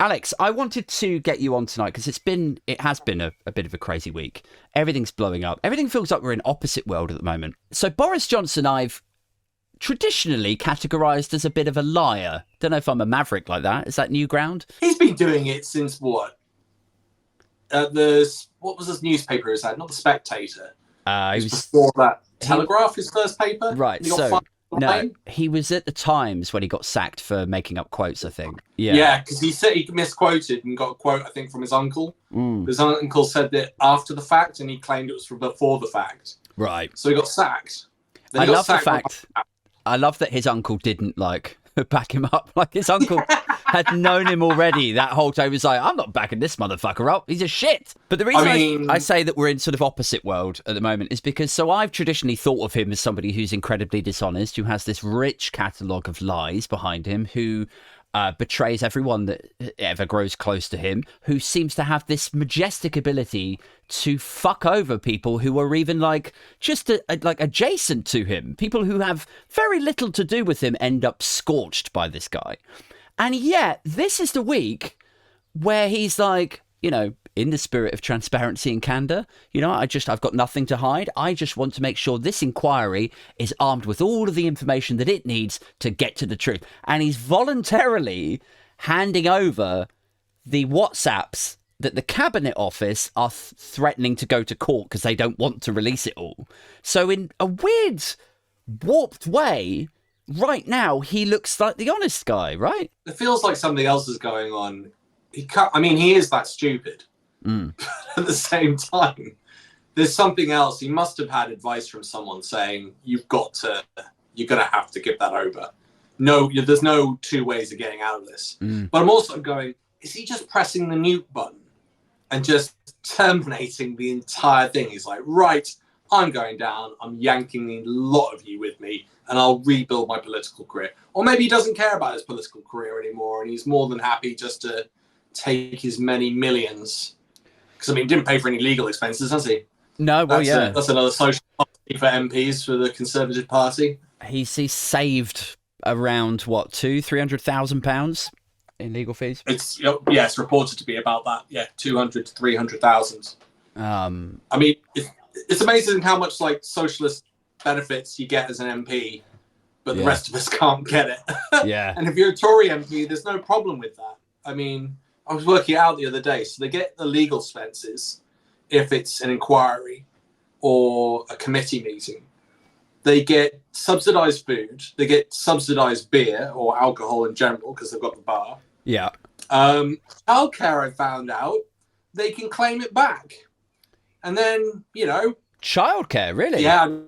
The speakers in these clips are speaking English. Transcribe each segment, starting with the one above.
Alex, I wanted to get you on tonight because it has been a bit of a crazy week. Everything's blowing up. Everything feels like we're in opposite world at the moment. So Boris Johnson, I've traditionally categorised as a bit of a liar. Don't know if I'm a maverick like that. Is that new ground? He's been doing it since what? What was his newspaper he had? Not The Spectator. He was before that. Telegraph, his first paper? Right, so... No, he was at the Times when he got sacked for making up quotes, I think. Yeah, because he said he misquoted and got a quote, I think, from his uncle. His uncle said that after the fact, and he claimed it was from before the fact. Right. So he got sacked. I love the fact... I love that his uncle didn't, back him up. Like, his uncle had known him already that whole time. He was like, I'm not backing this motherfucker up. He's a shit. But the reason I say that we're in sort of opposite world at the moment is because I've traditionally thought of him as somebody who's incredibly dishonest, who has this rich catalogue of lies behind him, who betrays everyone that ever grows close to him, who seems to have this majestic ability to fuck over people who are even just adjacent to him. People who have very little to do with him end up scorched by this guy. And yet this is the week where he's in the spirit of transparency and candor, I've got nothing to hide. I just want to make sure this inquiry is armed with all of the information that it needs to get to the truth. And he's voluntarily handing over the WhatsApps that the Cabinet Office are threatening to go to court because they don't want to release it all. So in a weird, warped way, right now, he looks like the honest guy, right? It feels like something else is going on. He is that stupid. At the same time, there's something else. He must have had advice from someone saying, you're gonna have to give that over. No, there's no two ways of getting out of this. But I'm also going, is he just pressing the mute button and just terminating the entire thing? He's like, right, I'm going down. I'm yanking a lot of you with me, and I'll rebuild my political career. Or maybe he doesn't care about his political career anymore, and he's more than happy just to take his many millions. Because, he didn't pay for any legal expenses, has he? No, well, that's another social policy for MPs for the Conservative Party. He's saved around, £200,000-300,000 in legal fees? It's reported to be about that. Yeah, 200 to 300,000. It's amazing how much socialist benefits you get as an MP, but the rest of us can't get it. Yeah. And if you're a Tory MP, there's no problem with that. I was working it out the other day. So they get the legal expenses if it's an inquiry or a committee meeting. They get subsidised food. They get subsidised beer or alcohol in general because they've got the bar. Yeah. Childcare, I found out, they can claim it back. And then, Childcare, really? Yeah,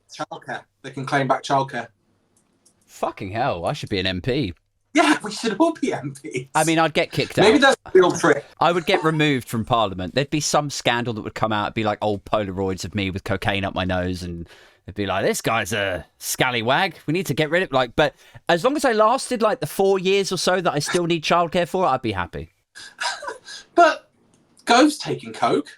childcare. They can claim back childcare. Fucking hell, I should be an MP. Yeah, we should all be MPs. I'd get kicked out. Maybe that's the real trick. I would get removed from Parliament. There'd be some scandal that would come out. It'd be like old Polaroids of me with cocaine up my nose, and it'd be like, this guy's a scallywag. We need to get rid of it. But as long as I lasted the 4 years or so that I still need childcare for, I'd be happy. But Gove's taking coke.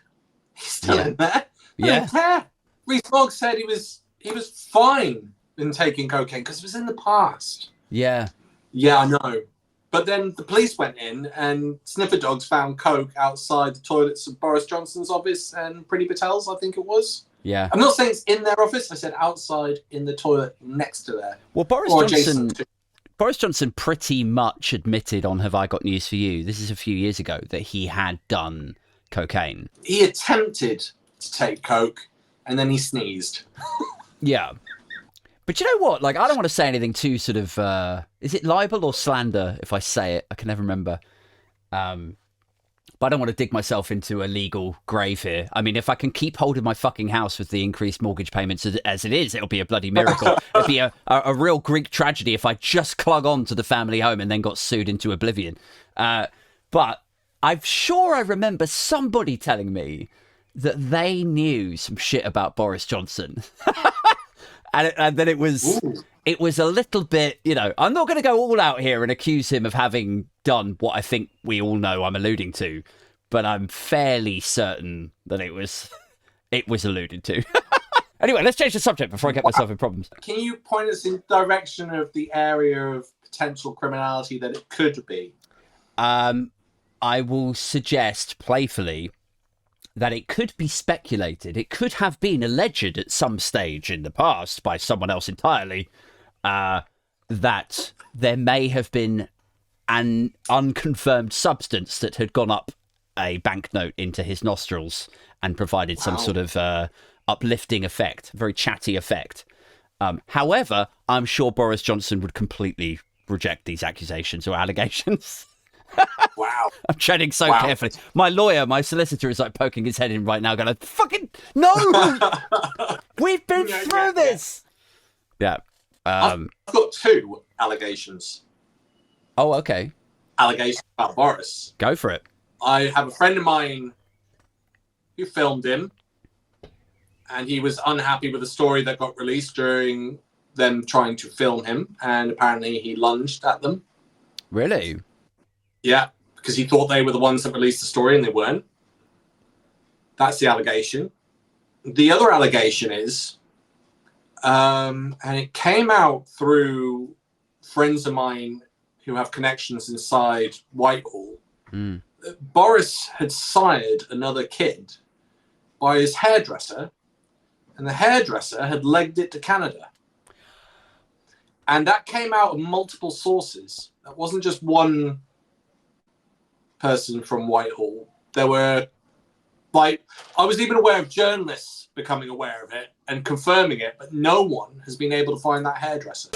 He's still in there. Yeah. Rees-Mogg said he was fine in taking cocaine because it was in the past. Yeah. Yeah, I know. But then the police went in and sniffer dogs found coke outside the toilets of Boris Johnson's office and Priti Patel's, I think it was. Yeah. I'm not saying it's in their office. I said outside in the toilet next to there. Well, Boris Johnson pretty much admitted on Have I Got News For You, this is a few years ago, that he had done cocaine. He attempted to take coke and then he sneezed. Yeah. But you know what? I don't want to say anything too sort of... is it libel or slander if I say it? I can never remember. But I don't want to dig myself into a legal grave here. If I can keep holding my fucking house with the increased mortgage payments as it is, it'll be a bloody miracle. It'd be a real Greek tragedy if I just clung on to the family home and then got sued into oblivion. But I'm sure I remember somebody telling me that they knew some shit about Boris Johnson. And then it was a little bit, I'm not going to go all out here and accuse him of having done what I think we all know I'm alluding to, but I'm fairly certain that it was alluded to. Anyway, let's change the subject before I get myself in problems. Can you point us in the direction of the area of potential criminality that it could be? I will suggest playfully that it could be speculated, it could have been alleged at some stage in the past by someone else entirely, that there may have been an unconfirmed substance that had gone up a banknote into his nostrils and provided some sort of uplifting effect, very chatty effect. However, I'm sure Boris Johnson would completely reject these accusations or allegations. Wow. I'm treading so carefully. My lawyer, my solicitor is like poking his head in right now going, fucking, no! We've been through this! Yeah. I've got 2 allegations. Oh, okay. Allegations about Boris. Go for it. I have a friend of mine who filmed him, and he was unhappy with a story that got released during them trying to film him, and apparently he lunged at them. Really? Yeah, because he thought they were the ones that released the story, and they weren't. That's the allegation. The other allegation is, and it came out through friends of mine who have connections inside Whitehall. Boris had sired another kid by his hairdresser, and the hairdresser had legged it to Canada. And that came out of multiple sources. That wasn't just one person from Whitehall. There were, like, I was even aware of journalists becoming aware of it and confirming it, but no one has been able to find that hairdresser.